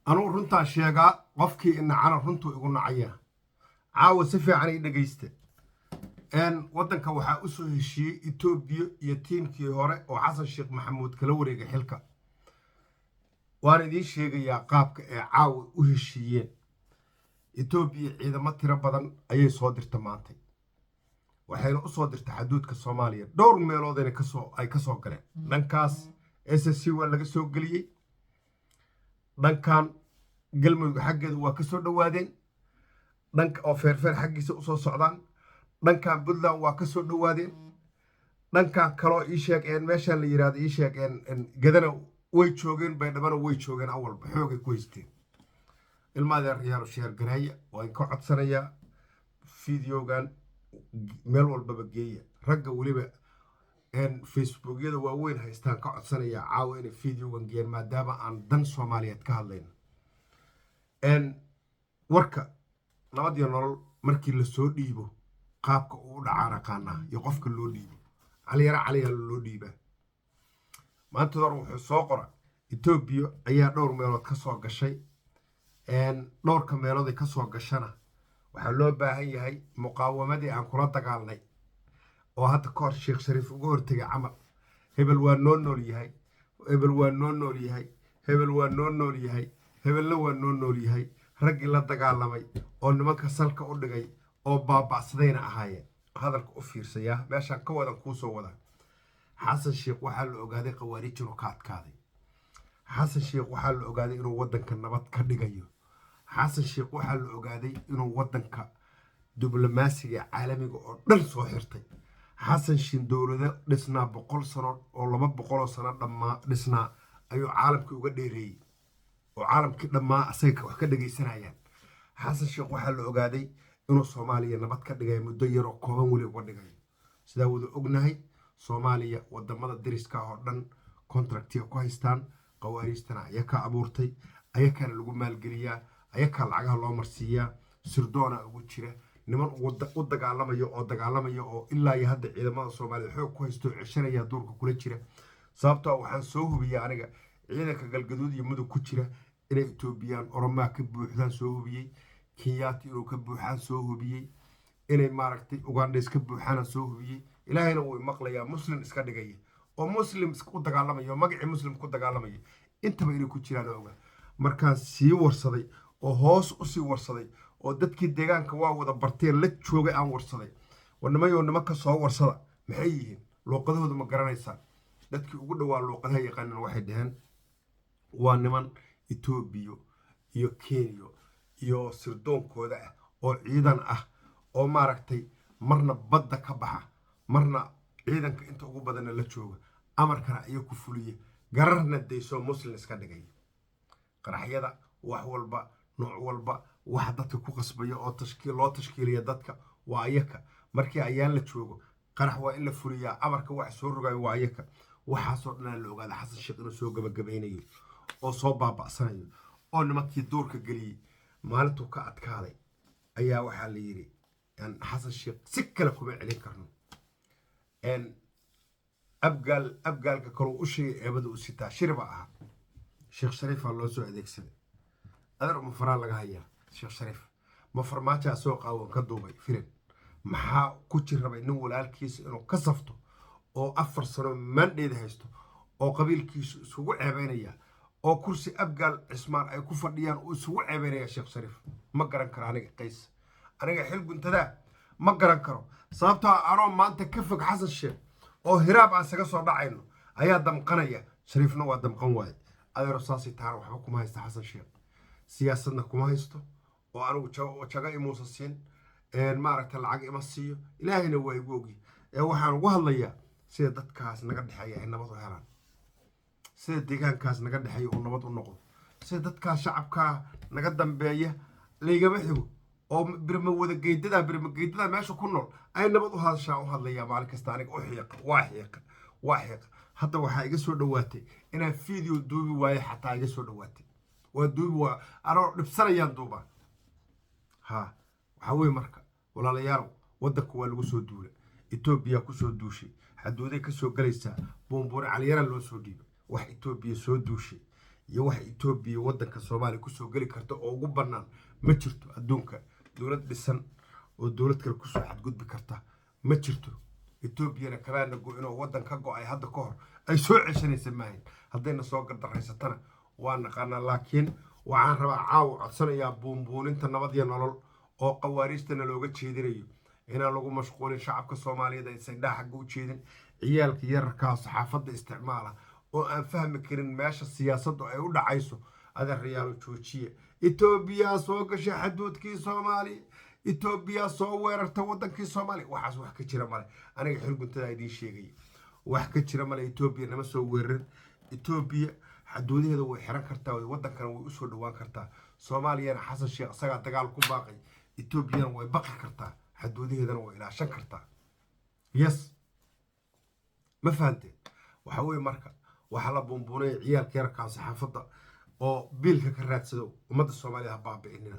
anuu runtaa sheegaa qofkii inacana runtuu igu nacaya caawa si fiican ii dhegaysta waddanka waxaa u soo heshiiyey Itoobiya iyo tiimkii hore oo xasan sheekh maxamuud kala wareegay xilka waan idiin sheegayaa qaabka ay caawa u heshiiyeen Itoobiya ciidamo tiro badan ayay soo dirta maantay waxayna u soo dirtay xuduudka Soomaaliya dhowr meelood ay ka soo galeen dhankaas SSC waa laga soo geliyey dhankan galmudug xaggeeda waa ka soo dhawaadeen dhanka oo feerfeer xaggiisa u soo socdaan dhankan Puntland waa ka soo dhawaadeen dhankan kaloo ii sheegeen meeshaan la yiraahdo ii sheegeen gadana way joogeen baydhabana way joogeen awalba xoogay ku haysteen ilmaada riyaal sheer gareeya waa in ka codsanayaa fiidiyogan meel walbaba geeya ragga waliba facebookyada waaweyn haystaan ka codsanayaa caawa inay fiidiyogan geeyaan maadaama aan dan Soomaaliyeed ka hadlayno warka nabad iyo nolol markii la soo dhiibo qaabka uu dhacaan aqaanaa iyo qofka loo dhiibo caliya loo dhiibaa maanta hore wuxuu soo qora Itoobiya ayaa dhowr meelood ka soo gashay dhowrka meelood ay ka soo gashana waxaa loo baahan yahay muqaawamadii aan kula dagaalnay oo hadda ka hor Sheekh Shariif uga hortagay camal hebel waa noo nool yahay hebel waa noo nool yahay hebel waa noo nool yahay hebelna waa noo nool yahay raggii la dagaalamay oo nimanka salka u dhigay oo baabacsadayna ahaayeen hadalka u fiirsaya meeshaan ka wadan kuu soo wada xasan sheekh waxaa la ogaaday qawaariij inuu ka adkaaday xasan sheekh waxaa la ogaaday inuu waddanka nabad ka dhigayo xasan sheekh waxaa la ogaaday inuu waddanka diblomaasiga caalamiga oo dhan soo xirtay xasan sheekh dowlado dhisnaa 100 sano oo 200 sano dhammaa dhisnaa ayuu caalamka uga dheereeyay oo caalamkii dhammaa asaga wax ka dhageysanayaan xasan sheekh waxaa la ogaaday inuu Soomaaliya nabad ka dhigay muddo yar oo kooban wali uga dhigay sida wada ognahay Soomaaliya wadamada dariska oo dhan contractiga ku haystaan qawaariistana ayaka abuurtay ayakana lagu maalgeliyaa ayaka lacagaha loo marsiiyaa sirdoona ugu jira niman u dagaalamayo oo ilaa iyo hadda ciidamada Soomaaliya xoog ku haysto cishanaya duurka kula jira sababtoo waxaan soo hubiyay aniga ciidanka galgaduud iyo mudug ku jira inay Itoobiyaan Oromaa ka buuxdaan soo hubiyay Kenyaati inuu ka buuxaan soo hubiyay inay maaragtay Ugandhees ka buuxaan soo hubiyay ilaahayna wuu maqlayaa muslim iska dhigay oo muslim u dagaalamayo magacii muslim ku dagaalamay intaba inay ku jiraan ogaa markaan sii warsaday oo hoos u sii warsaday oo dadkii deegaanka waa wada barteen la joogay aan warsaday wanamayo nimanka soo warsada maxay yihiin luuqadooda ma garanaysaa dadkii ugu dhawaa luuqadaha yaqaanan waxay dhaheen waa niman Itoobiya iyo Kenya iyo sirdoonkooda ah oo ciidan ah oo maaragtay marna badda ka baxa marna ciidanka inta ugu badan la jooga amarkana ay ku fuliye gararna deeso muslim iska dhigay qaraxyada wax walba nooc walba wax dadka ku qasbaya oo tashkiiliya dadka waa ayaka markii ayaan la joogo qarax waa in la fuliyaa amarka wax soo rogay waa ayaka waxaasoo dhan la ogaada xasan sheekh inuu soo gabagabeynayo oo soo baaba'sanayo oo nimankii duurka galiyay maalintuu ka adkaaday ayaa waxaa la yiri xasan sheekh si kale kuma celin karno abgaalka kaloo u sheegay eebada u sitaa shirba aha Sheekh Shariif loo soo adeegsaday adar ma faraan laga hayaa Sheekh Shariif ma farmaajo soo qaawan ka duubay filim maxaa ku jirabay nin walaalkiisa inuu ka safto oo 4 sano mandheed haysto oo qabiilkiisu isugu ceebeynaya oo kursi abgaal cismaan ay ku fadhiyaan oo isugu ceebeynaya Sheekh Shariif ma garan karo aniga qays aniga xil guntada ma garan karo sababtoo anoo maanta ka fog xasan sheekh oo hiraab aan saga soo dhacayno ayaa damqanaya Shariifna waa damqan waay adeer saasi taar waxba kuma haysto xasan sheekh siyaasadna kuma haysto oo anigu jaga imuusa siin maaragtay lacag ima siiyo ilaahayna waa igu ogi waxaan ugu hadlayaa sida dadkaas naga dhaxeeya ay nabad u helaan sida deegaankaas naga dhaxeeyo oo nabad u noqdo sida dadkaas shacabka naga dambeeya leegama xigo oo birma wada geedada meesha ku nool ay nabad u hadlaya maalin kasta aniga u xiiq hadda waxa iga soo dhawaatay inaan video duubi waayo xataa iga soo dhawaatay waa duubi waa anoo dhibsanayaan duuba waxa weey marka walaalayaal waddanku waa lagu soo duulay Itoobiya ku soo duushay حدودي كسو قليسا بومبور على يرى لو سو ديب واحد إثيوبيا سو دوشي iyo wax Itoobiya waddanka Soomaaliya kusoo geli karta oo ugu bannaan ma jirto adduunka dowlad dhisan oo dowlad kale kusoo xadgudbi karta ma jirto Itoobiyana kabaana inuu waddan ka go'ay hadda ka hor ay soo ceshanaysa maahin haddayna soo gardaraysatana waa naqaanaa laakiin waxaan rabaa caawa codsanayaa buunbuuninta nabad iyo nolol oo qawaariistana looga jeedinayo inaan lagu mashquulin shacabka Soomaaliyeed aysan xagga u jeedin ciyaalka yararka saxaafadda isticmaala oo aan fahmi karin meesha siyaasaddu ay u dhacayso adeerayaal joojiye Itoobiya soo gashay xuduudkii Soomaaliya Itoobiya soo weerartay waddankii Soomaaliya waxaas wax ka jira male aniga xilguntada ay sheegay wax ka jira male Itoobiya nama soo weerarin Itoobiya xuduudaheeda way xiran kartaa waddankan way u soo dhawaan kartaa Soomaaliyana xasan sheekh asaga dagaal ku baaqay Itoobiyana way baqi kartaa xuduudaheedana way ilaashan kartaa yes ma fahanteen waxa weeye marka waxa la buunbuunay ciyaalka yararka saxaafadda oo biilka ka raadsado ummadda Soomaaliya ha baabi'inina